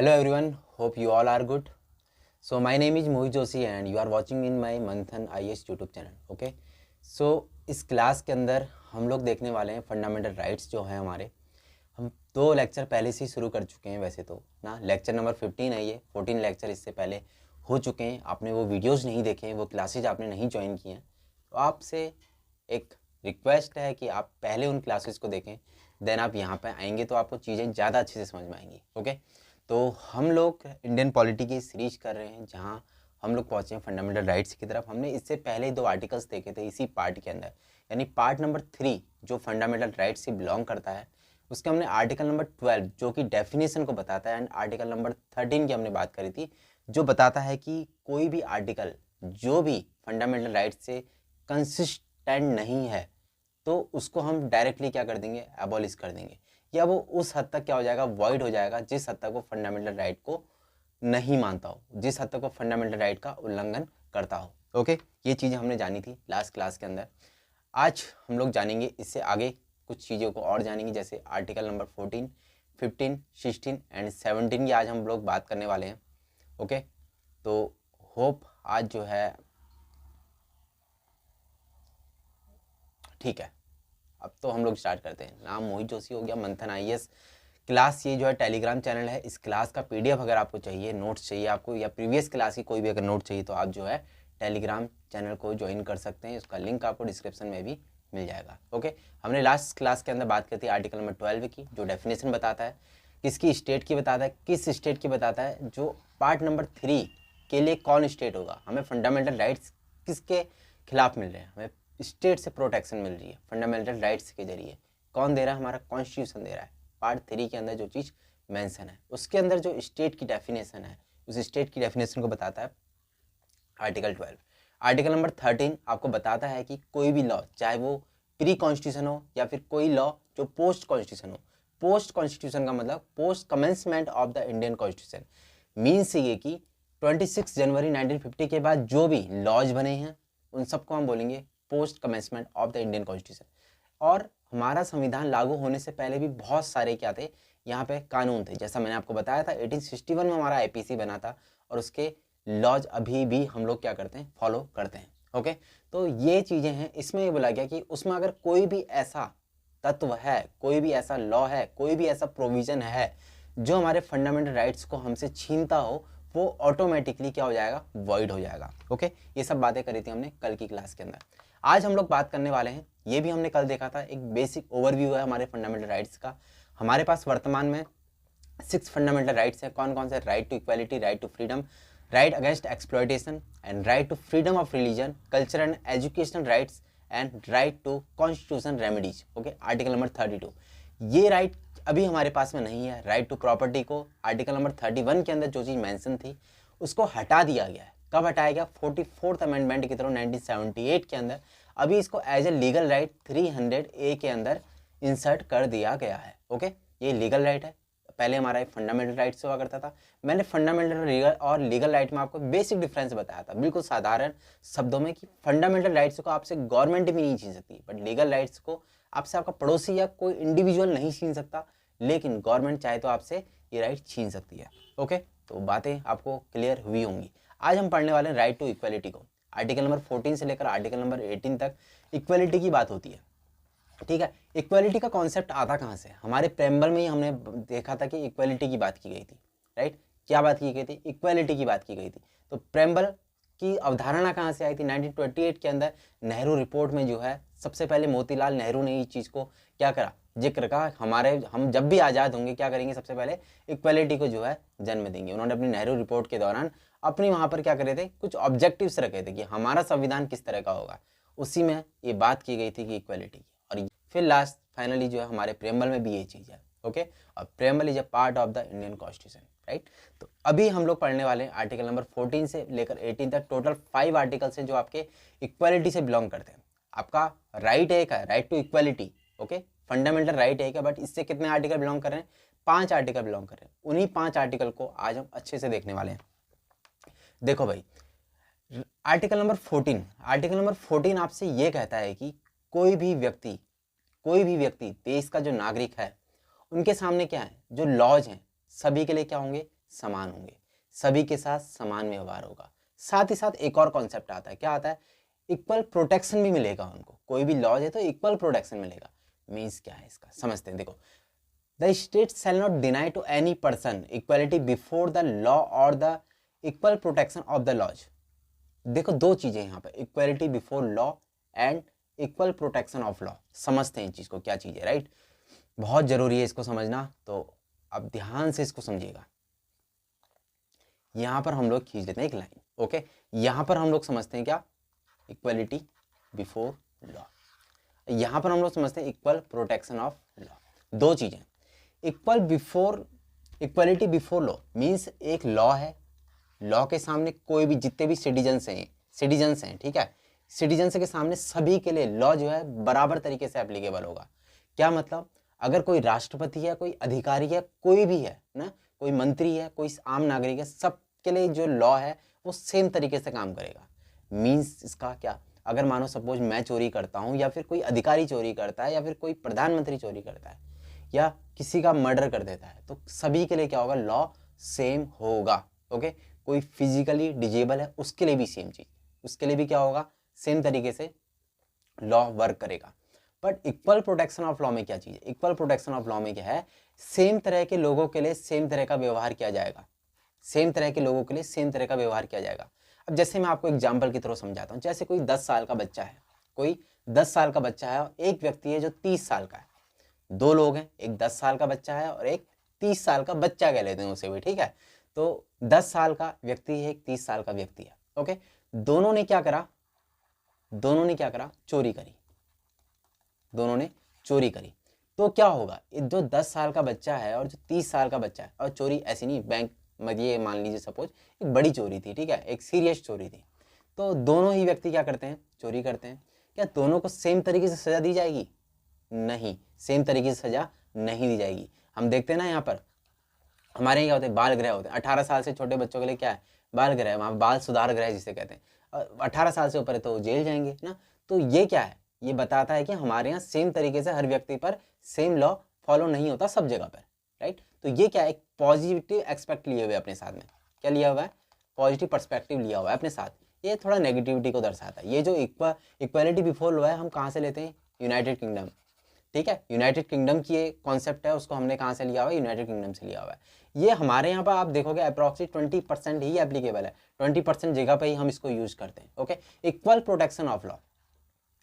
Hello everyone, hope you all are good. So my name is Mohit Joshi and you are watching in my Manthan IAS YouTube channel. Okay. So इस class के अंदर हम लोग देखने वाले हैं fundamental rights जो हैं हमारे। हम 2 लेक्चर पहले से ही शुरू कर चुके हैं वैसे तो ना। लेक्चर नंबर 15 है ये, 14 लेक्चर इससे पहले हो चुके हैं। आपने वो वीडियोज़ नहीं देखे हैं, वो क्लासेज आपने नहीं ज्वाइन किए हैं, तो आपसे एक रिक्वेस्ट है कि आप पहले उन क्लासेस को देखें, देन आप यहाँ पर आएंगे तो आपको चीज़ें ज़्यादा अच्छे से समझ में आएंगी। ओके। तो हम लोग इंडियन पॉलिटी की सीरीज कर रहे हैं जहाँ हम लोग पहुँचे हैं फंडामेंटल राइट्स की तरफ। हमने इससे पहले 2 आर्टिकल्स देखे थे इसी पार्ट के अंदर, यानी पार्ट नंबर 3 जो फंडामेंटल राइट्स से बिलोंग करता है, उसके हमने आर्टिकल नंबर 12 जो कि डेफिनेशन को बताता है, एंड आर्टिकल नंबर 13 की हमने बात करी थी जो बताता है कि कोई भी आर्टिकल जो भी फंडामेंटल राइट्स से कंसिस्टेंट नहीं है तो उसको हम डायरेक्टली क्या कर देंगे, एबॉलिश कर देंगे, या वो उस हद तक क्या हो जाएगा, वॉइड हो जाएगा जिस हद तक वो फंडामेंटल राइट को नहीं मानता हो, जिस हद तक वो फंडामेंटल राइट का उल्लंघन करता हो। ओके, ये चीज़ें हमने जानी थी लास्ट क्लास के अंदर। आज हम लोग जानेंगे इससे आगे कुछ चीज़ों को और जानेंगे, जैसे आर्टिकल नंबर 14, 15, 16 एंड 17 की आज हम लोग बात करने वाले हैं। ओके, तो होप आज जो है ठीक है। अब तो हम लोग स्टार्ट करते हैं। नाम मोहित जोशी हो गया, मंथन आईएएस क्लास। ये जो है टेलीग्राम चैनल है। इस क्लास का पीडीएफ अगर आपको चाहिए, नोट्स चाहिए आपको, या प्रीवियस क्लास की कोई भी अगर नोट चाहिए तो आप जो है टेलीग्राम चैनल को ज्वाइन कर सकते हैं। उसका लिंक आपको डिस्क्रिप्शन में भी मिल जाएगा। ओके, हमने लास्ट क्लास के अंदर बात की थी आर्टिकल नंबर 12 की, जो डेफिनेशन बताता है किसकी स्टेट की बताता है, किस स्टेट की बताता है, जो पार्ट नंबर 3 के लिए कौन स्टेट होगा, हमें फंडामेंटल राइट्स किसके खिलाफ मिल रहे हैं, हमें स्टेट से प्रोटेक्शन मिल रही है फंडामेंटल राइट्स के जरिए। कौन दे रहा है, हमारा कॉन्स्टिट्यूशन दे रहा है। पार्ट 3 के अंदर जो चीज़ मेंशन है उसके अंदर जो स्टेट की डेफिनेशन है, उस स्टेट की डेफिनेशन को बताता है आर्टिकल 12। आर्टिकल नंबर 13 आपको बताता है कि कोई भी लॉ, चाहे वो प्री कॉन्स्टिट्यूशन हो या फिर कोई लॉ जो पोस्ट कॉन्स्टिट्यूशन हो। पोस्ट कॉन्स्टिट्यूशन का मतलब post commencement of the Indian constitution, means ये कि 26 जनवरी 1950 के बाद जो भी लॉज बने हैं उन सबको हम बोलेंगे post commencement of the Indian constitution. और हमारा संविधान लागू होने से पहले भी बहुत सारे क्या थे यहाँ पे कानून थे, जैसा मैंने आपको बताया था 1861 में हमारा आईपीसी बना था और उसके लॉज अभी भी हम लोग क्या करते हैं, फॉलो करते हैं। ओके, तो ये चीज़ें हैं। इसमें ये बोला गया कि उसमें अगर कोई भी ऐसा तत्व है, कोई भी ऐसा लॉ है, कोई भी ऐसा प्रोविजन है जो हमारे फंडामेंटल राइट्स को हमसे छीनता हो, वो ऑटोमेटिकली क्या हो जाएगा, वॉइड हो जाएगा। ओके, ये सब बातें करी थी हमने कल की क्लास के अंदर। आज हम लोग बात करने वाले हैं, ये भी हमने कल देखा था, एक बेसिक ओवरव्यू है हमारे फंडामेंटल राइट्स का। हमारे पास वर्तमान में 6 फंडामेंटल राइट्स हैं। कौन कौन से? Right to equality, right to freedom, right against exploitation and right to freedom of religion, culture and educational rights and right to constitution remedies. Okay, article number 32। ये right अभी हमारे पास में नहीं है। राइट टू प्रॉपर्टी को article number 31 के अंदर जो चीज़ मेंशन थी उसको हटा दिया गया है। कब हटाया गया? 44th अमेंडमेंट की तरह 1978 के अंदर। अभी इसको as a legal right 300A के अंदर इंसर्ट कर दिया गया है। ओके, ये लीगल राइट है। पहले हमारा फंडामेंटल राइट्स हुआ करता था। मैंने फंडामेंटल और लीगल राइट में आपको बेसिक डिफरेंस बताया था, बिल्कुल साधारण शब्दों में, कि फंडामेंटल राइट्स को आपसे गवर्नमेंट भी नहीं छीन सकती, बट लीगल राइट्स को आपसे आपका पड़ोसी या कोई इंडिविजुअल नहीं छीन सकता, लेकिन गवर्नमेंट चाहे तो आपसे ये राइट छीन सकती है। ओके, तो बातें आपको क्लियर हुई होंगी। आज हम पढ़ने वाले हैं राइट टू इक्वालिटी को। आर्टिकल नंबर 14 से लेकर आर्टिकल नंबर 18 तक इक्वालिटी की बात होती है। ठीक है, इक्वालिटी का कॉन्सेप्ट आता कहाँ से? हमारे प्रेम्बल में ही हमने देखा था कि इक्वालिटी की बात की गई थी। राइट, क्या बात की गई थी? इक्वालिटी की बात की गई थी। तो प्रेम्बल की अवधारणा कहाँ से आई थी? 1928 के अंदर नेहरू रिपोर्ट में जो है सबसे पहले मोतीलाल नेहरू ने इस चीज़ को क्या करा, जिक्र का, हम जब भी आज़ाद होंगे क्या करेंगे, सबसे पहले इक्वालिटी को जो है जन्म देंगे। उन्होंने अपनी नेहरू रिपोर्ट के दौरान अपनी वहाँ पर क्या करे थे, कुछ ऑब्जेक्टिव्स रखे थे कि हमारा संविधान किस तरह का होगा। उसी में ये बात की गई थी कि इक्वालिटी की। और फिर लास्ट फाइनली जो है हमारे प्रेम्बल में भी ये चीज़ है। ओके, और preamble is a part of the Indian constitution. Right, तो अभी हम लोग पढ़ने वाले हैं आर्टिकल नंबर 14 से लेकर 18 तक। टोटल 5 आर्टिकल्स हैं जो आपके इक्वालिटी से बिलोंग करते हैं। आपका राइट एक है, right to equality. Okay, fundamental right एक है, बट इससे कितने आर्टिकल बिलोंग कर रहे हैं? 5 आर्टिकल बिलोंग कर रहे हैं। उन्हीं 5 आर्टिकल को आज हम अच्छे से देखने वाले हैं। देखो भाई, आर्टिकल नंबर 14 आपसे ये कहता है कि कोई भी व्यक्ति देश का जो नागरिक है, उनके सामने क्या है, जो लॉज हैं सभी के लिए क्या होंगे, समान होंगे, सभी के साथ समान व्यवहार होगा। साथ ही साथ एक और कॉन्सेप्ट आता है, क्या आता है, इक्वल प्रोटेक्शन भी मिलेगा उनको। कोई भी लॉज है तो इक्वल प्रोटेक्शन मिलेगा। मीन्स क्या है इसका, समझते हैं। देखो, the state shall not deny to any person equality before the law और the equal protection of the laws. देखो दो चीजें यहाँ पे, equality before law and equal protection of law. समझते हैं इस चीज को, क्या चीज है, राइट। बहुत जरूरी है इसको समझना, तो अब ध्यान से इसको समझिएगा। यहां पर हम लोग खींच लेते हैं एक लाइन, ओके। यहां पर हम लोग समझते हैं क्या, इक्वलिटी बिफोर लॉ। यहां पर हम लोग समझते हैं इक्वल प्रोटेक्शन ऑफ लॉ। दो चीजें, equal before, equality before law means एक लॉ है, लॉ के सामने कोई भी, जितने भी सिटीजन्स हैं, ठीक है, सिटीजन्स के सामने सभी के लिए लॉ जो है बराबर तरीके से एप्लीकेबल होगा। क्या मतलब, अगर कोई राष्ट्रपति है, कोई अधिकारी है, कोई भी है ना, कोई मंत्री है, कोई आम नागरिक है, सबके लिए जो लॉ है वो सेम तरीके से काम करेगा। मीन्स इसका क्या, अगर मानो सपोज मैं चोरी करता हूँ, या फिर कोई अधिकारी चोरी करता है, या फिर कोई प्रधानमंत्री चोरी करता है, या किसी का मर्डर कर देता है, तो सभी के लिए क्या होगा, लॉ सेम होगा, ओके। कोई फिजिकली डिजेबल है, उसके लिए भी सेम चीज, उसके लिए भी क्या होगा, सेम तरीके से लॉ वर्क करेगा। But equal protection of law में क्या चीज है, इक्वल प्रोटेक्शन ऑफ लॉ में क्या है, सेम तरह के लोगों के लिए सेम तरह का व्यवहार किया जाएगा, सेम तरह के लोगों के लिए सेम तरह का व्यवहार किया जाएगा। अब जैसे मैं आपको एग्जाम्पल की तरह समझाता हूँ, जैसे कोई 10 साल का बच्चा है, कोई 10 साल का बच्चा है, और एक व्यक्ति है जो 30 साल का है। दो लोग हैं, एक 10 साल का बच्चा है और एक 30 साल का बच्चा कह लेते हैं उसे भी, ठीक है। तो 10 साल का व्यक्ति है, एक 30 साल का व्यक्ति है, ओके। दोनों ने क्या करा, चोरी करी, दोनों ने चोरी करी। तो क्या होगा, जो 10 साल का बच्चा है और जो 30 साल का बच्चा है, और चोरी ऐसी नहीं, बैंक ये मान लीजिए सपोज एक बड़ी चोरी थी, ठीक है, एक सीरियस चोरी थी। तो दोनों ही व्यक्ति क्या करते हैं, चोरी करते हैं। क्या दोनों को सेम तरीके से सजा दी जाएगी? नहीं, सेम तरीके से सजा नहीं दी जाएगी। हम देखते हैं ना, यहाँ पर हमारे यहाँ क्या होते हैं, बाल गृह होते हैं। 18 साल से छोटे बच्चों के लिए क्या है, बाल गृह, वहाँ बाल सुधार गृह जिसे कहते हैं। 18 साल से ऊपर है तो जेल जाएंगे ना। तो ये क्या है, ये बताता है कि हमारे यहाँ सेम तरीके से हर व्यक्ति पर सेम लॉ फॉलो नहीं होता सब जगह पर, राइट। तो ये क्या है, एक पॉजिटिव एक्सपेक्ट लिए हुए अपने साथ में, क्या लिया हुआ है, पॉजिटिव पर्सपेक्टिव लिया हुआ है अपने साथ। ये थोड़ा नेगेटिविटी को दर्शाता है। ये जो इक्वालिटी बिफोर लॉ है, हम कहाँ से लेते हैं, यूनाइटेड किंगडम, ठीक है। यूनाइटेड किंगडम की ये कॉन्सेप्ट है, उसको हमने कहाँ से लिया हुआ है, यूनाइटेड किंगडम से लिया हुआ है। ये हमारे यहाँ पर आप देखोगे अप्रॉक्सिमेट 20% ही एप्लीकेबल है, 20% जगह पे ही हम इसको यूज करते हैं, okay. Equal protection of law,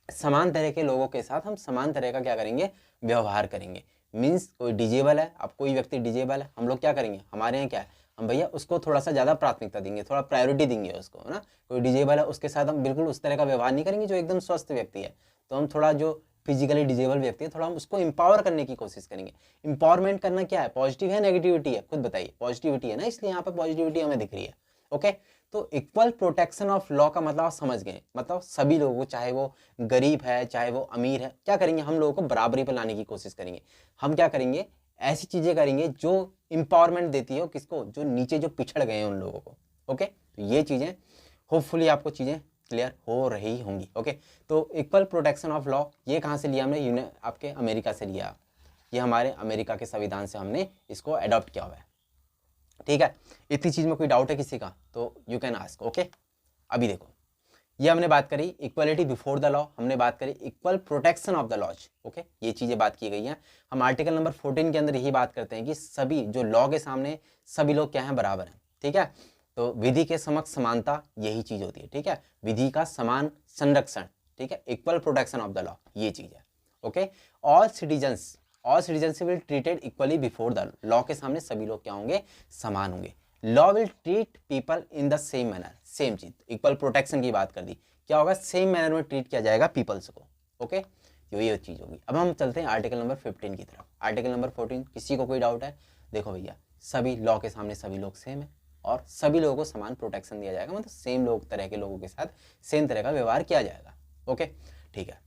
समान तरह के लोगों के साथ हम समान तरह का क्या करेंगे, व्यवहार करेंगे। मीन्स कोई डिजेबल है, अब कोई व्यक्ति डिजेबल है, हम लोग क्या करेंगे, हमारे यहाँ क्या है, हम भैया उसको थोड़ा सा ज़्यादा प्राथमिकता देंगे, थोड़ा प्रायोरिटी देंगे उसको, है ना। कोई डिजेबल है उसके साथ हम बिल्कुल उस तरह का व्यवहार नहीं करेंगे जो एकदम स्वस्थ व्यक्ति है। तो हम थोड़ा जो फिजिकली डिजेबल व्यक्ति है, थोड़ा हम उसको एम्पावर करने की कोशिश करेंगे। एम्पावरमेंट करना क्या है, पॉजिटिव है नेगेटिविटी है, खुद बताइए, पॉजिटिविटी है ना, इसलिए यहाँ पर पॉजिटिविटी हमें दिख रही है, ओके। तो इक्वल प्रोटेक्शन ऑफ लॉ का मतलब आप समझ गए, मतलब सभी लोगों, चाहे वो गरीब है चाहे वो अमीर है, क्या करेंगे, हम लोगों को बराबरी पर लाने की कोशिश करेंगे। हम क्या करेंगे, ऐसी चीजें करेंगे जो इंपावरमेंट देती है किसको, जो नीचे जो पिछड़ गए हैं उन लोगों को, ओके। तो ये चीजें होपफुली आपको चीजें क्लियर हो रही होंगी, ओके। तो इक्वल प्रोटेक्शन ऑफ लॉ ये कहाँ से लिया हमने, आपके अमेरिका से लिया। ये हमारे अमेरिका के संविधान से हमने इसको अडॉप्ट किया हुआ है, ठीक है। इतनी चीज में कोई डाउट है किसी का तो यू कैन आस्क, ओके। अभी देखो, ये हमने बात करी इक्वलिटी बिफोर द लॉ, हमने बात करी equal protection of the laws, okay. ये चीजें बात की गई हैं। हम आर्टिकल नंबर 14 के अंदर यही बात करते हैं कि सभी जो लॉ के सामने सभी लोग क्या हैं, बराबर हैं, ठीक है। तो विधि के समक्ष समानता, यही चीज होती है, ठीक है। विधि का समान संरक्षण, ठीक है, equal protection of the law, ये चीज है, okay. All citizen will treated equally before the law, के सामने सभी लोग क्या होंगे, समान होंगे। Law will treat people in the same manner, same चीज, इक्वल प्रोटेक्शन की बात कर दी, क्या होगा, सेम मैनर में ट्रीट किया जाएगा पीपल्स को, ओके। ये चीज होगी। अब हम चलते हैं आर्टिकल नंबर 15 की तरफ। आर्टिकल नंबर 14, किसी को कोई डाउट है? देखो भैया, सभी लॉ के सामने सभी लोग सेम है और सभी लोगों को समान प्रोटेक्शन दिया जाएगा, मतलब सेम लोग तरह के लोगों के साथ सेम तरह का व्यवहार किया जाएगा, ओके, ठीक है।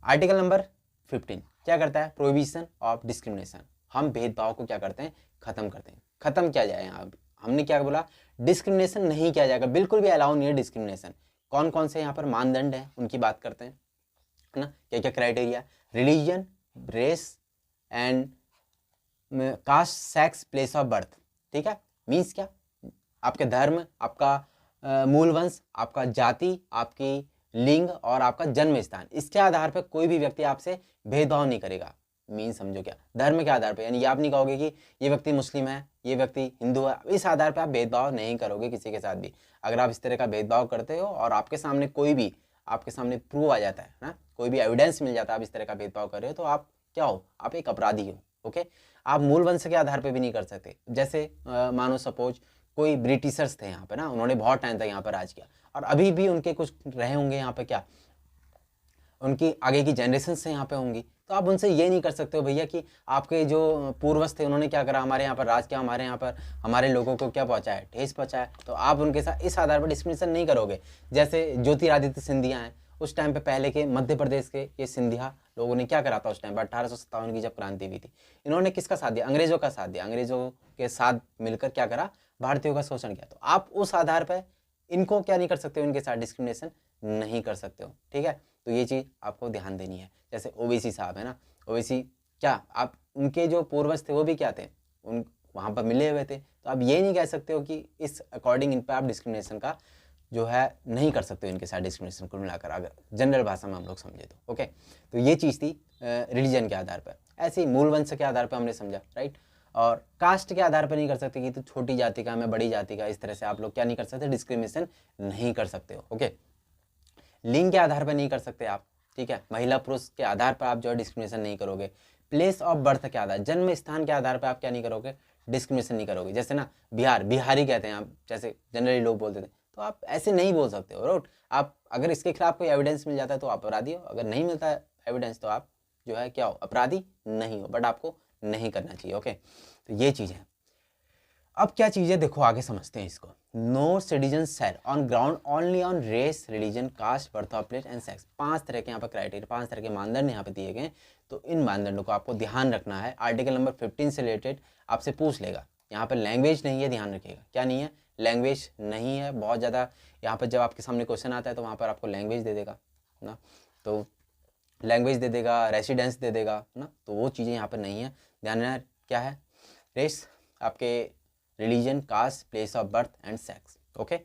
आर्टिकल नंबर 15 क्या करता है, प्रोहिबिशन ऑफ डिस्क्रिमिनेशन, हम भेदभाव को क्या करते हैं, खत्म करते हैं। खत्म किया जाए, यहाँ हमने क्या बोला, डिस्क्रिमिनेशन नहीं किया जाएगा, बिल्कुल भी अलाउ नहीं है डिस्क्रिमिनेशन। कौन कौन से यहाँ पर मानदंड है उनकी बात करते हैं, है ना, क्या क्या criteria, religion, race and caste, sex, place of birth, ठीक है। मीन्स क्या, आपके धर्म, आपका मूल वंश, आपका जाति, आपकी लिंग और आपका जन्म स्थान, इसके आधार पर कोई भी व्यक्ति आपसे भेदभाव नहीं करेगा। मीन समझो क्या, धर्म के आधार पर, यानी आप नहीं कहोगे कि ये व्यक्ति मुस्लिम है, ये व्यक्ति हिंदू है, इस आधार पर आप भेदभाव नहीं करोगे किसी के साथ भी। अगर आप इस तरह का भेदभाव करते हो और आपके सामने कोई भी, आपके सामने प्रूव आ जाता है ना, कोई भी एविडेंस मिल जाता है आप इस तरह का भेदभाव कर रहे हो, तो आप क्या हो, आप एक अपराधी हो। ओके, आप मूल वंश के आधार पर भी नहीं कर सकते। जैसे मानो सपोज कोई ब्रिटिशर्स थे यहाँ पे ना, उन्होंने बहुत टाइम तक यहाँ पर राज किया और अभी भी उनके कुछ रहे होंगे यहाँ पे, क्या उनकी आगे की जनरेशन से यहाँ पे होंगी, तो आप उनसे ये नहीं कर सकते हो भैया कि आपके जो पूर्वज थे उन्होंने क्या करा, हमारे यहाँ पर राज किया, हमारे यहाँ पर हमारे लोगों को क्या पहुँचाया, ठेस पहुँचाया, तो आप उनके साथ इस आधार पर डिस्क्रिमिनेशन नहीं करोगे। जैसे ज्योतिरादित्य सिंधिया हैं, उस टाइम पे पहले के मध्य प्रदेश के ये सिंधिया लोगों ने क्या करा था उस टाइम पर, 1857 की जब क्रांति हुई थी, इन्होंने किसका साथ दिया, अंग्रेजों का साथ दिया, अंग्रेजों के साथ मिलकर क्या करा, भारतीयों का शोषण किया। तो आप उस आधार पर इनको क्या नहीं कर सकते हो, इनके साथ डिस्क्रिमिनेशन नहीं कर सकते हो। ठीक है, तो ये चीज़ आपको ध्यान देनी है। जैसे ओवैसी साहब है ना, ओवैसी क्या, आप उनके जो पूर्वज थे वो भी क्या थे, उन वहाँ पर मिले हुए थे, तो आप ये नहीं कह सकते हो कि इस अकॉर्डिंग इन पर आप डिस्क्रिमिनेशन का जो है नहीं कर सकते हो इनके साथ डिस्क्रिमिनेशन को मिलाकर, अगर जनरल भाषा में हम लोग समझे तो। ओके, तो ये चीज़ थी रिलीजन के आधार पर। ऐसे ही मूल वंश के आधार पर हमने समझा, राइट। और कास्ट के आधार पर नहीं कर सकते कि तो छोटी जाति का, मैं बड़ी जाति का, इस तरह से आप लोग क्या नहीं कर सकते, डिस्क्रिमिनेशन नहीं कर सकते हो। ओके, लिंग के आधार पर नहीं कर सकते आप, ठीक है, महिला पुरुष के आधार पर आप जो है डिस्क्रिमिनेशन नहीं करोगे। प्लेस ऑफ बर्थ के आधार, जन्म स्थान के आधार पर आप क्या नहीं करोगे, डिस्क्रिमिनेशन नहीं करोगे। जैसे ना बिहारी कहते हैं आप, जैसे जनरली लोग बोलते थे, तो आप ऐसे नहीं बोल सकते हो, राइट। आप अगर इसके खिलाफ कोई एविडेंस मिल जाता है तो आप अपराधी हो, अगर नहीं मिलता है एविडेंस तो आप जो है क्या हो, अपराधी नहीं हो, बट आपको नहीं करना चाहिए। ओके, तो ये चीज़ है। अब क्या चीज़ है देखो, आगे समझते हैं इसको। No citizen shall on ground only on race, religion, caste, birth of place and sex. 5 तरह के यहाँ पर क्राइटेरिया, 5 तरह के मानदंड यहाँ पे दिए गए, तो इन मानदंडों को आपको ध्यान रखना है। आर्टिकल नंबर 15 से रिलेटेड आपसे पूछ लेगा। यहाँ पर लैंग्वेज नहीं है, ध्यान रखिएगा, क्या नहीं है, लैंग्वेज नहीं है। बहुत ज़्यादा यहाँ पर जब आपके सामने क्वेश्चन आता है तो वहाँ पर आपको लैंग्वेज दे देगा ना, तो लैंग्वेज दे देगा, रेसिडेंस दे देगा ना, तो वो चीज़ें यहाँ पर नहीं है। ध्यान रखना क्या है, रेस, आपके religion, caste, place of birth and sex. Okay,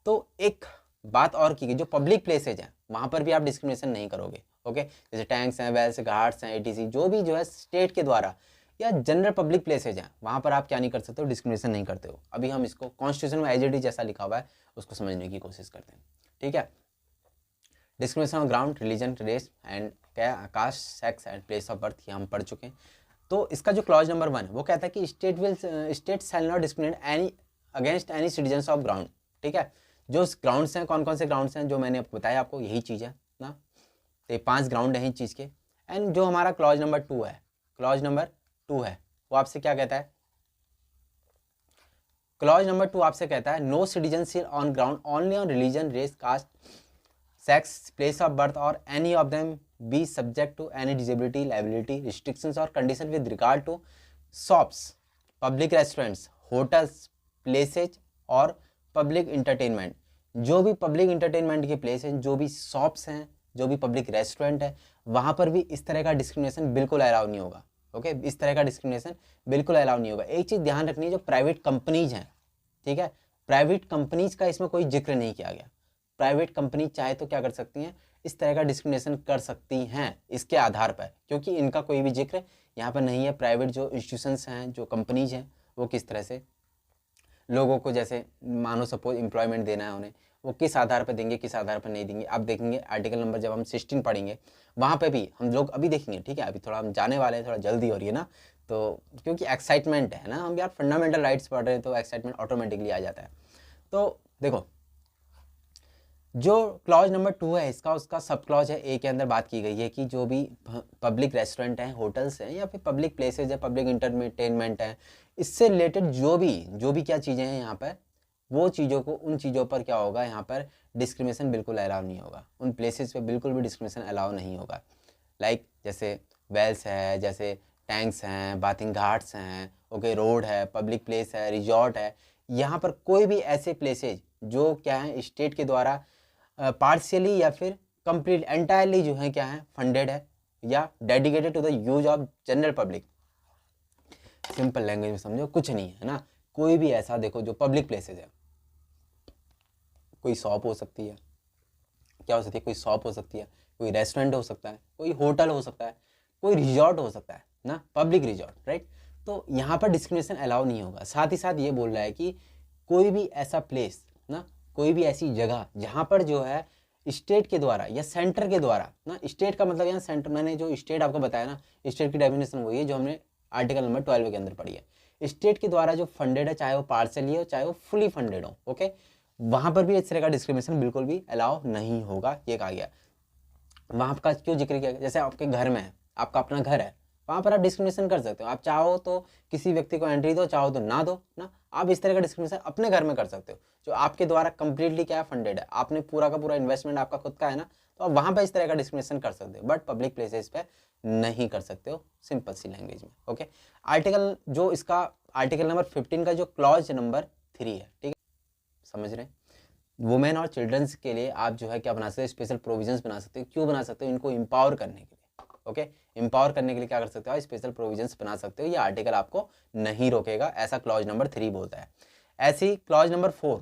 तो एक बात और की गई, जो पब्लिक प्लेसेज हैं वहाँ पर भी आप डिस्क्रिमिनेशन नहीं करोगे। ओके, जैसे टैंक्स हैं, वेल्स, घाट्स हैं, एटीसी, जो भी जो है स्टेट के द्वारा या जनरल पब्लिक प्लेसेज हैं, वहाँ पर आप क्या नहीं कर सकते हो, डिस्क्रिमिनेशन नहीं करते हो। अभी हम इसको कॉन्स्टिट्यूशन में एज इट इज जैसा लिखा हुआ है उसको समझने की कोशिश करते हैं। ठीक है, discrimination on ground religion, race and क्या, caste, sex and place of birth, ये हम पढ़ चुके हैं। तो इसका जो क्लॉज नंबर 1 वो कहता है कि state shall not discriminate any against any citizens of ground. ठीक है, जो ग्राउंड्स हैं, कौन कौन से ग्राउंड्स हैं जो मैंने आपको बताया, आपको यही चीज़ है ना, तो ये 5 ग्राउंड हैं इस चीज़ के। एंड जो हमारा क्लॉज नंबर 2 है, क्लॉज नंबर 2 है वो आपसे क्या कहता है, क्लॉज नंबर 2 आपसे कहता है no citizenship on ground only on religion, race, caste, sex, place of birth और any of them be subject to any disability, liability, restrictions or condition with regard to shops, public restaurants, hotels, places और public entertainment। जो भी public entertainment के place हैं, जो भी shops हैं, जो भी public restaurant है, वहाँ पर भी इस तरह का discrimination बिल्कुल अलाउ नहीं होगा। ओके, इस तरह का डिस्क्रिमिनेशन बिल्कुल अलाउ नहीं होगा। एक चीज़ ध्यान रखनी है, जो प्राइवेट कंपनीज हैं, ठीक है, प्राइवेट कंपनीज का इसमें कोई जिक्र नहीं किया गया। प्राइवेट कंपनी चाहे तो क्या कर सकती हैं, इस तरह का डिस्क्रिमिनेशन कर सकती हैं इसके आधार पर, क्योंकि इनका कोई भी जिक्र यहाँ पर नहीं है। प्राइवेट जो इंस्टीट्यूशंस हैं, जो कंपनीज हैं, वो किस तरह से लोगों को, जैसे मानो सपोज एम्प्लॉयमेंट देना है उन्हें, वो किस आधार पर देंगे, किस आधार पर नहीं देंगे, आप देखेंगे आर्टिकल नंबर जब हम 16 पढ़ेंगे वहाँ पे भी हम लोग अभी देखेंगे। ठीक है, अभी थोड़ा हम जाने वाले हैं, थोड़ा जल्दी हो रही है ना, तो क्योंकि एक्साइटमेंट है ना, हम यार फंडामेंटल राइट्स पढ़ रहे हैं तो एक्साइटमेंट ऑटोमेटिकली आ जाता है। तो देखो, जो क्लॉज नंबर 2 है इसका, उसका सब क्लॉज है ए के अंदर बात की गई है कि जो भी पब्लिक रेस्टोरेंट हैं, होटल्स हैं या फिर पब्लिक प्लेसेज है, पब्लिक इंटरटेनमेंट है, इससे रिलेटेड जो भी क्या चीज़ें हैं यहाँ पर, वो चीज़ों को, उन चीज़ों पर क्या होगा, यहाँ पर डिस्क्रिमिनेशन बिल्कुल अलाउ नहीं होगा। उन प्लेसेस पे बिल्कुल भी डिस्क्रिमिनेशन अलाउ नहीं होगा। लाइक जैसे वेल्स है, जैसे टैंक्स हैं, बाथिंग घाट्स हैं, ओके, रोड है, पब्लिक प्लेस है, रिजॉर्ट है, यहाँ पर कोई भी ऐसे प्लेसेज जो क्या है स्टेट के द्वारा पार्शियली या फिर कंप्लीट एंटायरली जो है क्या है फंडेड है या dedicated to the use of general public. Simple language में समझो, कुछ नहीं है ना, कोई भी ऐसा देखो जो पब्लिक प्लेसेस है, कोई शॉप हो सकती है, क्या हो सकती है, कोई शॉप हो सकती है, कोई रेस्टोरेंट हो सकता है, कोई होटल हो सकता है, कोई रिजॉर्ट हो सकता है ना, पब्लिक रिजॉर्ट, राइट। तो यहाँ पर डिस्क्रिमिनेशन अलाउ नहीं होगा। साथ ही साथ ये बोल रहा है कि कोई भी ऐसा प्लेस ना, कोई भी ऐसी जगह जहाँ पर जो है स्टेट के द्वारा या सेंटर के द्वारा ना, स्टेट का मतलब यहाँ सेंटर, मैंने जो स्टेट आपको बताया ना, स्टेट की डेफिनेशन वही है जो हमने आर्टिकल नंबर 12 के अंदर पढ़ी है। स्टेट के द्वारा जो फंडेड है, चाहे वो पार्सली हो चाहे वो फुली फंडेड हो, ओके, वहाँ पर भी इस तरह का डिस्क्रिमिनेशन बिल्कुल भी अलाउ नहीं होगा, ये कहा गया। वहाँ का क्यों जिक्र किया गया, जैसे आपके घर में है, आपका अपना घर है, वहाँ पर आप डिस्क्रिमिनेशन कर सकते हो। आप चाहो तो किसी व्यक्ति को एंट्री दो, चाहो तो ना दो ना, आप इस तरह का डिस्क्रिमिनेशन अपने घर में कर सकते हो जो आपके द्वारा कंप्लीटली क्या है, फंडेड है, आपने पूरा का पूरा इन्वेस्टमेंट आपका खुद का है ना, तो आप वहाँ पर इस तरह का डिस्क्रिमिनेशन कर सकते हो, बट पब्लिक प्लेसेस पे नहीं कर सकते हो, सिंपल सी लैंग्वेज में, ओके। आर्टिकल जो इसका आर्टिकल नंबर 15 का जो क्लॉज नंबर 3 है, ठीक है, समझ रहे हैं, वुमेन और चिल्ड्रंस के लिए आप जो है क्या बना सकते हो, स्पेशल प्रोविजंस बना सकते हो। क्यों बना सकते हो, इनको एम्पावर करने के लिए, ओके, एम्पावर करने के लिए क्या कर सकते हो, स्पेशल प्रोविजंस बना सकते हो, ये आर्टिकल आपको नहीं रोकेगा, ऐसा क्लॉज नंबर 3 बोलता है। ऐसे ही क्लॉज नंबर 4,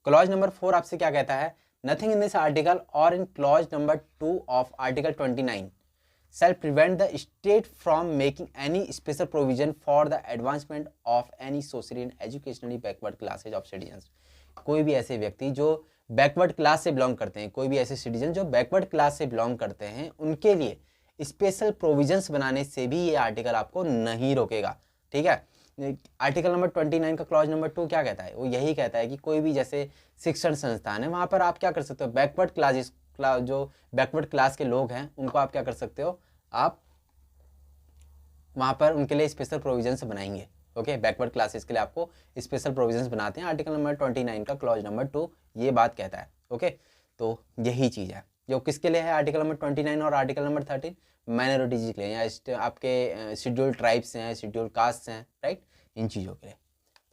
क्लॉज नंबर 4 आपसे क्या कहता है, नथिंग इन दिस आर्टिकल और in clause number 2 of article 29 shall prevent the state from making any special provision for the advancement of any socially and educationally backward classes of citizens। कोई भी ऐसे व्यक्ति जो बैकवर्ड क्लास से belong करते हैं, कोई भी ऐसे सिटीजन जो बैकवर्ड क्लास से बिलोंग करते हैं, उनके लिए स्पेशल प्रोविजंस बनाने से भी ये आर्टिकल आपको नहीं रोकेगा, ठीक है। आर्टिकल नंबर 29 का क्लॉज नंबर 2 क्या कहता है, वो यही कहता है कि कोई भी जैसे शिक्षण संस्थान है, वहाँ पर आप क्या कर सकते हो, बैकवर्ड क्लासेस जो बैकवर्ड क्लास के लोग हैं उनको आप क्या कर सकते हो, आप वहाँ पर उनके लिए स्पेशल प्रोविजंस बनाएंगे, ओके। बैकवर्ड क्लासेस के लिए आपको स्पेशल प्रोविजंस बनाते हैं, आर्टिकल नंबर 29 का क्लॉज नंबर 2 ये बात कहता है, ओके। तो यही चीज़ है जो किसके लिए है, आर्टिकल नंबर 29 और आर्टिकल नंबर 13 माइनॉरिटीज के लिए, या आपके शेड्यूल्ड ट्राइब्स हैं, शेड्यूल्ड कास्ट हैं, राइट, इन चीज़ों के लिए।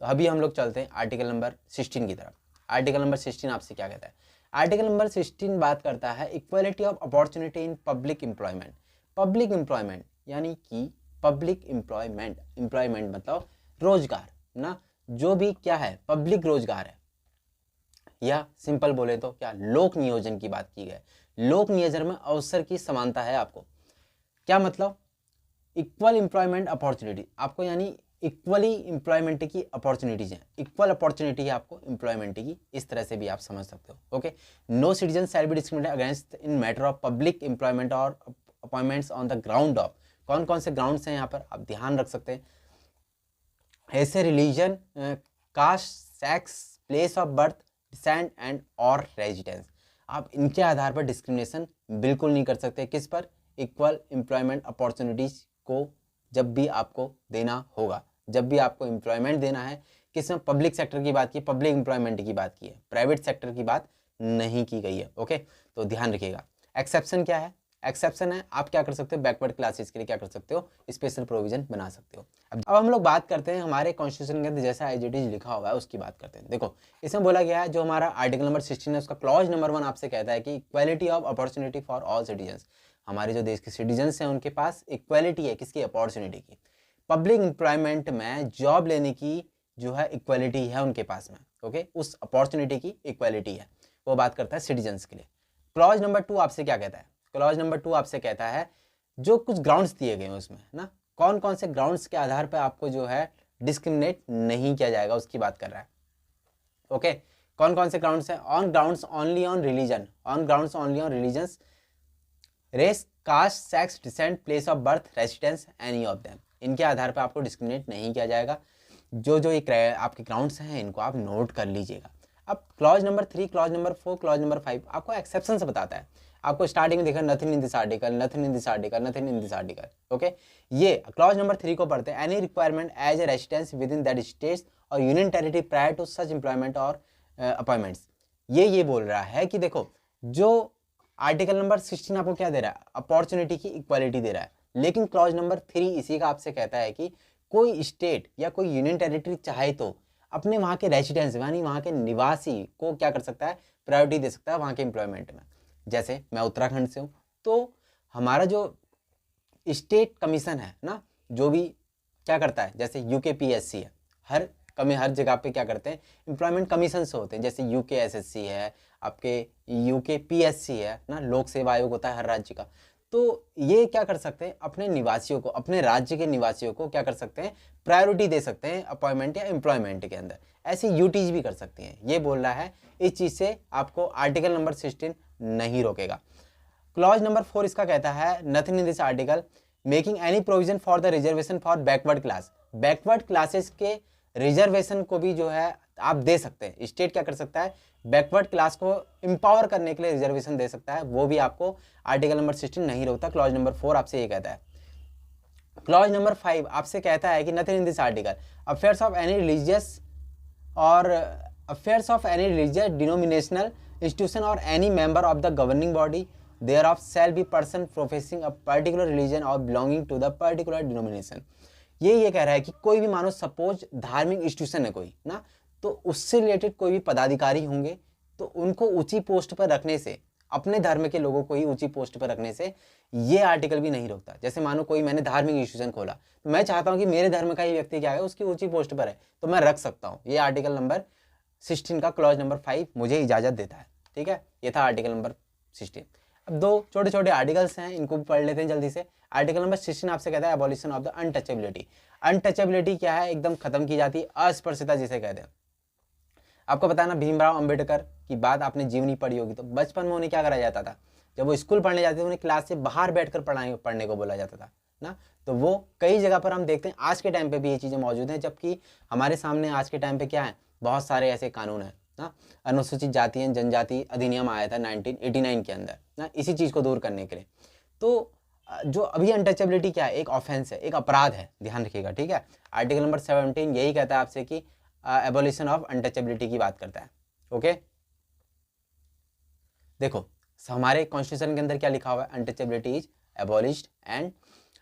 तो अभी हम लोग चलते हैं आर्टिकल नंबर 16 की तरफ। आर्टिकल नंबर 16 आपसे क्या कहता है, आर्टिकल नंबर 16 बात करता है equality of opportunity in public employment. Public employment यानी कि पब्लिक एम्प्लॉयमेंट, एम्प्लॉयमेंट मतलब रोजगार ना, जो भी क्या है पब्लिक रोजगार है, या सिंपल बोले तो क्या लोक नियोजन की बात की गई। लोक नियोजन में अवसर की समानता है आपको, क्या मतलब, इक्वल एम्प्लॉयमेंट अपॉर्चुनिटी आपको, यानी इक्वली एम्प्लॉयमेंट की अपॉर्चुनिटीज हैं, इक्वल अपॉर्चुनिटी है आपको एम्प्लॉयमेंट की, इस तरह से भी आप समझ सकते हो, okay. No citizen shall be discriminated against in matter of public employment और appointments on the ground of, कौन कौन से ग्राउंड्स हैं यहाँ पर आप ध्यान रख सकते हैं, ऐसे religion, caste, sex, place of birth, descent and और रेजिडेंस। आप इनके आधार पर डिस्क्रिमिनेशन बिल्कुल नहीं कर सकते, किस पर, इक्वल एम्प्लॉयमेंट अपॉर्चुनिटीज को जब भी आपको देना होगा, जब भी आपको एम्प्लॉयमेंट देना है, किसमें, पब्लिक सेक्टर की बात की, पब्लिक एम्प्लॉयमेंट की बात की है, प्राइवेट सेक्टर की बात नहीं की गई है, ओके। तो ध्यान रखिएगा। एक्सेप्शन क्या है, एक्सेप्शन है आप क्या कर सकते हो, बैकवर्ड क्लासेस के लिए क्या कर सकते हो, स्पेशल प्रोविजन बना सकते हो। अब हम लोग बात करते हैं हमारे कॉन्स्टिट्यूशन के अंदर जैसा एज इट इज लिखा हुआ है उसकी बात करते हैं। देखो इसमें बोला गया है, जो हमारा आर्टिकल नंबर 16 है उसका क्लॉज नंबर 1 आपसे कहता है कि equality of opportunity for all citizens. हमारे जो देश के सिटीजन्स हैं उनके पास इक्वालिटी है, किसकी, अपॉर्चुनिटी की। पब्लिक एम्प्लॉयमेंट में जॉब लेने की जो है इक्वालिटी है उनके पास में, ओके, उस अपॉर्चुनिटी की इक्वालिटी है, वो बात करता है सिटीजन्स के लिए। क्लॉज नंबर 2 आपसे क्या कहता है, क्लॉज नंबर 2 आपसे कहता है जो कुछ ग्राउंड्स दिए गए हैं उसमें ना, कौन कौन से ग्राउंड्स के आधार पर आपको जो है डिस्क्रिमिनेट नहीं किया जाएगा उसकी बात कर रहा है, ओके। कौन कौन से ग्राउंड्स हैं, on grounds only on religion, on grounds only on religions, race, caste, sex, descent, place of birth, residence, any of them, इनके आधार पर आपको डिस्क्रिमिनेट नहीं किया जाएगा। जो जो ये आपके ग्राउंड्स हैं इनको आप नोट कर लीजिएगा। अब clause number 3, clause number 4, clause number 5 आपको एक्सेप्शन से बताता है। आपको स्टार्टिंग में देखा nothing in this article, nothing in this article, nothing in this article, okay. ये क्लॉज नंबर 3 को पढ़ते हैं, any requirement as a residence within that states और union territory prior to such employment और appointments. ये बोल रहा है कि देखो जो आर्टिकल नंबर 16 आपको क्या दे रहा है, अपॉर्चुनिटी की इक्वालिटी दे रहा है, लेकिन क्लॉज नंबर 3 इसी का आपसे कहता है कि कोई स्टेट या कोई यूनियन टेरिटरी चाहे तो अपने वहाँ के रेसिडेंस यानी वहाँ के निवासी को क्या कर सकता है, प्रायोरिटी दे सकता है वहाँ के एम्प्लॉयमेंट में। जैसे मैं उत्तराखंड से हूँ तो हमारा जो स्टेट कमीशन है ना, जो भी क्या करता है, जैसे यूकेपीएससी है, हर जगह पे क्या करते हैं, एम्प्लॉयमेंट कमीशन से होते हैं, जैसे यूकेएसएससी है, आपके यूकेपीएससी है ना, लोक सेवा आयोग होता है हर राज्य का। तो ये क्या कर सकते हैं, अपने निवासियों को, अपने राज्य के निवासियों को क्या कर सकते हैं, प्रायोरिटी दे सकते हैं अपॉइंटमेंट या एम्प्लॉयमेंट के अंदर। ऐसे यूटीज भी कर सकती हैं, ये बोल रहा है। इस चीज़ से आपको आर्टिकल नंबर 16 नहीं रोकेगा। क्लॉज नंबर 4 इसका कहता है, nothing in this article making any provision for the reservation for backward class. Backward classes के रिजर्वेशन को भी जो है आप दे सकते हैं। स्टेट क्या कर सकता है, बैकवर्ड क्लास को एम्पावर करने के लिए रिजर्वेशन दे सकता है, वो भी आपको आर्टिकल नंबर 16 नहीं रोकता। क्लॉज नंबर 4 आपसे ये कहता है। क्लॉज नंबर 5 आपसे कहता है कि nothing in this article affairs of any religious और affairs of any religious denominational institution और any member of the governing body thereof shall be person professing a particular religion or belonging to the particular denomination। ये कह रहा है कि कोई भी मानो सपोज धार्मिक इंस्टीट्यूशन है कोई ना, तो उससे रिलेटेड कोई भी पदाधिकारी होंगे, तो उनको ऊंची पोस्ट पर रखने से, अपने धर्म के लोगों को ही ऊंची पोस्ट पर रखने से ये आर्टिकल भी नहीं रोकता। जैसे मानो कोई मैंने धार्मिक इंस्टीट्यूशन खोला, तो मैं चाहता हूँ कि मेरे धर्म का ही व्यक्ति क्या है उसकी ऊंची पोस्ट पर है, तो मैं रख सकता हूँ। ये आर्टिकल नंबर 16 का क्लॉज नंबर 5 मुझे इजाजत देता है। ठीक है, ये था आर्टिकल नंबर 16। अब दो छोटे छोटे आर्टिकल्स हैं, इनको भी पढ़ लेते हैं जल्दी से। आर्टिकल नंबर 16 आपसे कहता है abolition of the untouchability. Untouchability क्या है, एकदम खत्म की जाती है, अस्पृश्यता जिसे कहते हैं। आपको पता है ना, भीमराव अंबेडकर की बात आपने जीवनी पढ़ी होगी, तो बचपन में उन्हें क्या करा जाता था, जब वो स्कूल पढ़ने जाते थे उन्हें क्लास से बाहर बैठकर पढ़ने को बोला जाता था ना। तो वो कई जगह पर हम देखते हैं, आज के टाइम पे भी ये चीज़ें मौजूद हैं, जबकि हमारे सामने आज के टाइम पे क्या है, बहुत सारे ऐसे कानून हैं ना। अनुसूचित जाति एवं जनजाति अधिनियम आया था 1989 के अंदर ना, इसी चीज़ को दूर करने के लिए। तो जो अभी अनटचेबिलिटी क्या है, एक ऑफेंस है, एक अपराध है, ध्यान रखिएगा। ठीक है, आर्टिकल नंबर 17 यही कहता है आपसे कि एबोलिशन ऑफ अनटचेबिलिटी की बात करता है। ओके, देखो हमारे कॉन्स्टिट्यूशन के अंदर क्या लिखा हुआ है, untouchability is abolished and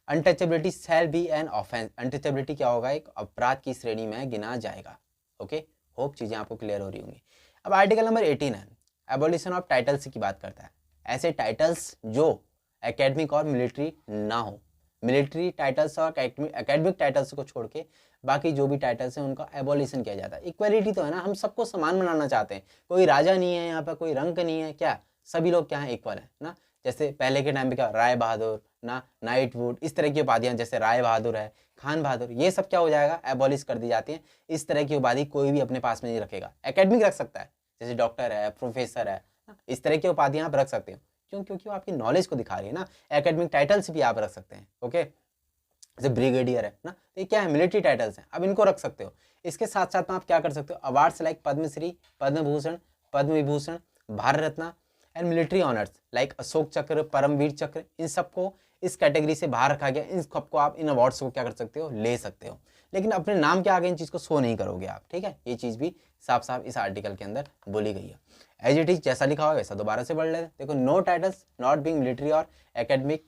untouchability shall be an offence. Untouchability क्या होगा, एक अपराध की श्रेणी में गिना जाएगा। ओके, होप चीज़ें आपको क्लियर हो रही होंगी। अब आर्टिकल नंबर 18 है, एबोलिशन ऑफ टाइटल्स की बात करता है। ऐसे टाइटल्स जो एकेडमिक और मिलिट्री ना हो, मिलिट्री टाइटल्स और एकेडमिक टाइटल्स को छोड़ के बाकी जो भी टाइटल्स हैं उनका एबोलिशन किया जाता है। इक्वलिटी तो है ना, हम सबको समान बनाना चाहते हैं, कोई राजा नहीं है यहाँ पर, कोई रंक नहीं है, क्या सभी लोग क्या हैं, इक्वल है ना। जैसे पहले के टाइम पे क्या, राय बहादुर ना, नाइटवुड, इस तरह की उपाधियाँ, जैसे राय बहादुर है, खान बहादुर, ये सब क्या हो जाएगा, एबॉलिश कर दी जाती है। इस तरह की उपाधि कोई भी अपने पास में नहीं रखेगा। एकेडमिक रख सकता है, जैसे डॉक्टर है, प्रोफेसर है, इस तरह की उपाधियाँ आप रख सकते हो। क्यों, क्योंकि वो आपकी नॉलेज को दिखा रही है ना। एकेडमिक टाइटल्स भी आप रख सकते हैं। ओके, जैसे ब्रिगेडियर है ना, तो ये क्या है, मिलिट्री टाइटल्स हैं, अब इनको रख सकते हो। इसके साथ साथ में आप क्या कर सकते हो, awards like Padmashri, Padma Bhushan, Padma Vibhushan, Bharat Ratna and military honours like Ashoka Chakra, Paramvir चक्र, इन सबको इस कैटेगरी से बाहर रखा गया। इन सबको आप, इन अवार्ड्स को क्या कर सकते हो, ले सकते हो, लेकिन अपने नाम के आगे इन चीज़ को शो नहीं करोगे आप। ठीक है, ये चीज़ भी साफ साफ इस आर्टिकल के अंदर बोली गई है। एज इट इज जैसा लिखा हुआ वैसा दोबारा से पढ़ लेते। देखो, no titles not being military और एकेडमिक,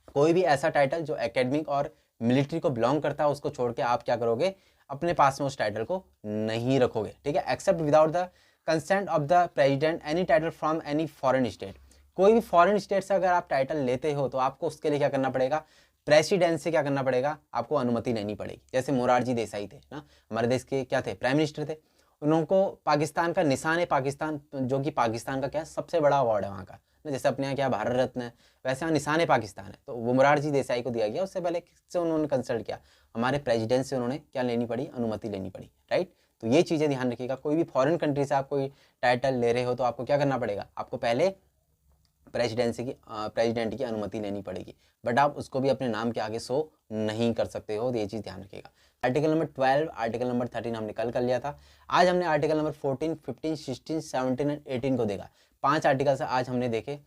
कोई भी ऐसा टाइटल जो एकेडमिक और मिलिट्री को बिलोंग करता है उसको छोड़ के आप क्या करोगे, अपने पास में उस टाइटल को नहीं रखोगे। ठीक है, except without the consent of the president any title from any foreign state. कोई भी फॉरेन स्टेट से अगर आप टाइटल लेते हो तो आपको उसके लिए क्या करना पड़ेगा, प्रेसिडेंट से क्या करना पड़ेगा, आपको अनुमति लेनी पड़ेगी। जैसे मोरारजी देसाई थे ना, हमारे देश के क्या थे, प्राइम मिनिस्टर थे, उनको पाकिस्तान का निशान है पाकिस्तान, जो कि पाकिस्तान का क्या सबसे बड़ा अवार्ड है वहाँ का ना, जैसे अपने यहाँ क्या भारत रत्न है, वैसे यहाँ निशान पाकिस्तान है, तो वो मोरारजी देसाई को दिया गया। उससे पहले किससे उन्होंने कंसल्ट किया, हमारे प्रेसिडेंट से उन्होंने क्या लेनी पड़ी, अनुमति लेनी पड़ी। राइट, तो ये चीज़ें ध्यान रखिएगा। कोई भी फॉरेन कंट्री से आप कोई टाइटल ले रहे हो तो आपको क्या करना पड़ेगा, आपको पहले प्रेसिडेंट की अनुमति लेनी पड़ेगी, बट आप उसको भी अपने नाम के आगे शो नहीं कर सकते हो। तो ये चीज़ ध्यान रखिएगा। आर्टिकल नंबर 12, आर्टिकल नंबर 13 हमने कल कर लिया था। आज हमने आर्टिकल नंबर 14, 15, 16, 17 एंड 18 को देखा। 5 आर्टिकल से आज हमने देखे,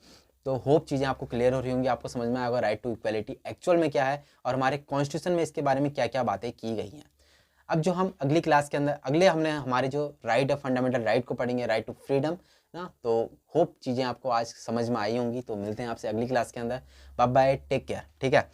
तो होप चीज़ें आपको क्लियर हो रही होंगी, आपको समझ में आएगा राइट टू इक्वलिटी एक्चुअल में क्या है और हमारे कॉन्स्टिट्यूशन में इसके बारे में क्या क्या बातें की गई हैं। अब जो हम अगली क्लास के अंदर हमने हमारे जो राइट है, फंडामेंटल राइट को पढ़ेंगे, राइट टू फ्रीडम ना। तो होप चीज़ें आपको आज समझ में आई होंगी। तो मिलते हैं आपसे अगली क्लास के अंदर। Bye bye, take care. ठीक है।